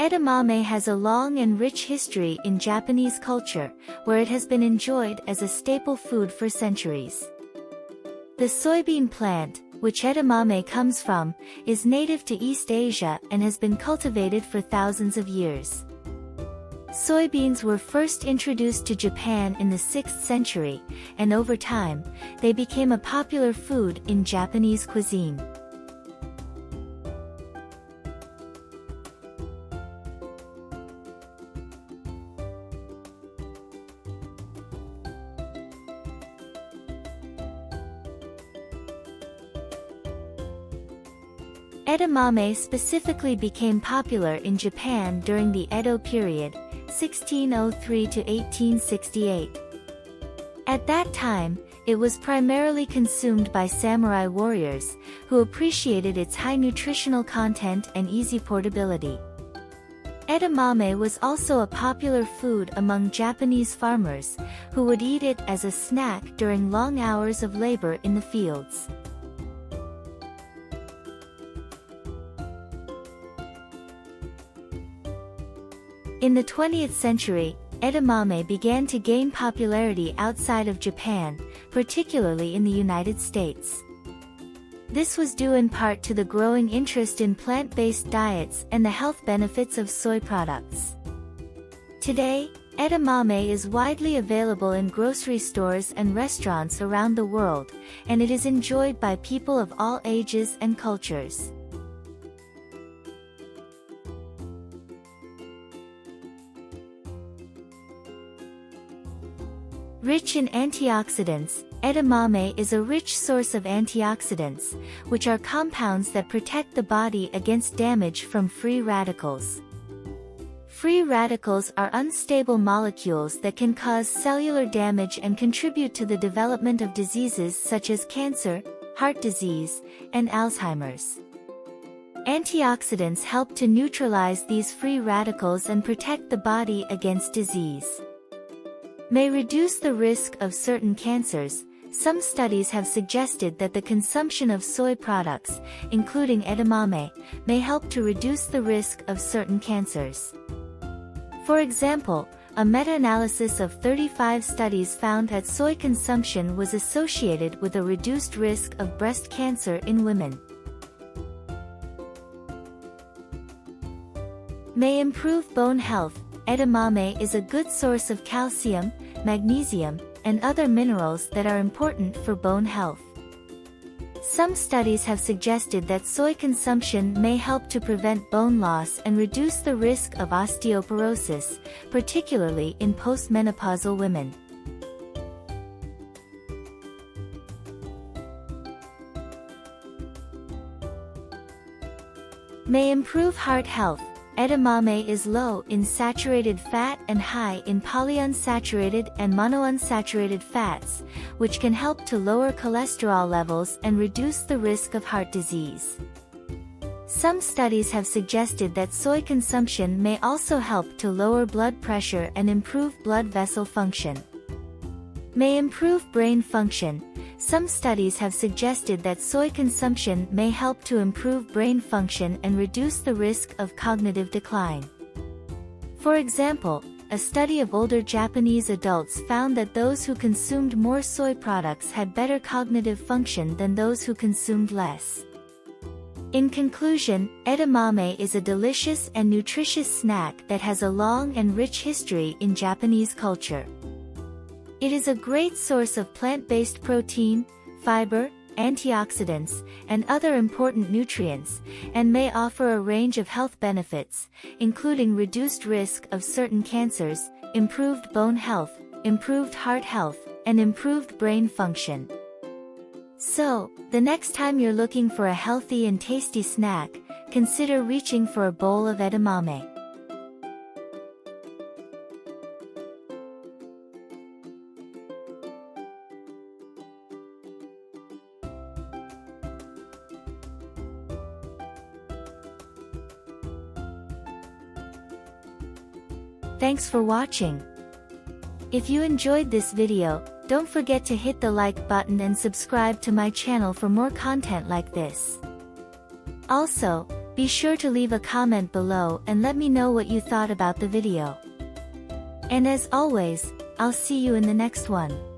Edamame has a long and rich history in Japanese culture, where it has been enjoyed as a staple food for centuries. The soybean plant, which edamame comes from, is native to East Asia and has been cultivated for thousands of years. Soybeans were first introduced to Japan in the 6th century, and over time, they became a popular food in Japanese cuisine. Edamame specifically became popular in Japan during the Edo Period, 1603 to 1868. At that time, it was primarily consumed by samurai warriors, who appreciated its high nutritional content and easy portability. Edamame was also a popular food among Japanese farmers, who would eat it as a snack during long hours of labor in the fields. In the 20th century, edamame began to gain popularity outside of Japan, particularly in the United States. This was due in part to the growing interest in plant-based diets and the health benefits of soy products. Today, edamame is widely available in grocery stores and restaurants around the world, and it is enjoyed by people of all ages and cultures. Rich in antioxidants, edamame is a rich source of antioxidants, which are compounds that protect the body against damage from free radicals. Free radicals are unstable molecules that can cause cellular damage and contribute to the development of diseases such as cancer, heart disease, and Alzheimer's. Antioxidants help to neutralize these free radicals and protect the body against disease. May reduce the risk of certain cancers. Some studies have suggested that the consumption of soy products, including edamame, may help to reduce the risk of certain cancers. For example, a meta-analysis of 35 studies found that soy consumption was associated with a reduced risk of breast cancer in women. May improve bone health. Edamame is a good source of calcium, magnesium, and other minerals that are important for bone health. Some studies have suggested that soy consumption may help to prevent bone loss and reduce the risk of osteoporosis, particularly in postmenopausal women. May improve heart health. Edamame is low in saturated fat and high in polyunsaturated and monounsaturated fats, which can help to lower cholesterol levels and reduce the risk of heart disease. Some studies have suggested that soy consumption may also help to lower blood pressure and improve blood vessel function. May improve brain function. Some studies have suggested that soy consumption may help to improve brain function and reduce the risk of cognitive decline. For example, a study of older Japanese adults found that those who consumed more soy products had better cognitive function than those who consumed less. In conclusion, edamame is a delicious and nutritious snack that has a long and rich history in Japanese culture. It is a great source of plant-based protein, fiber, antioxidants, and other important nutrients, and may offer a range of health benefits, including reduced risk of certain cancers, improved bone health, improved heart health, and improved brain function. So, the next time you're looking for a healthy and tasty snack, consider reaching for a bowl of edamame. Thanks for watching. If you enjoyed this video, don't forget to hit the like button and subscribe to my channel for more content like this. Also, Be sure to leave a comment below and let me know what you thought about the video. And as always, I'll see you in the next one.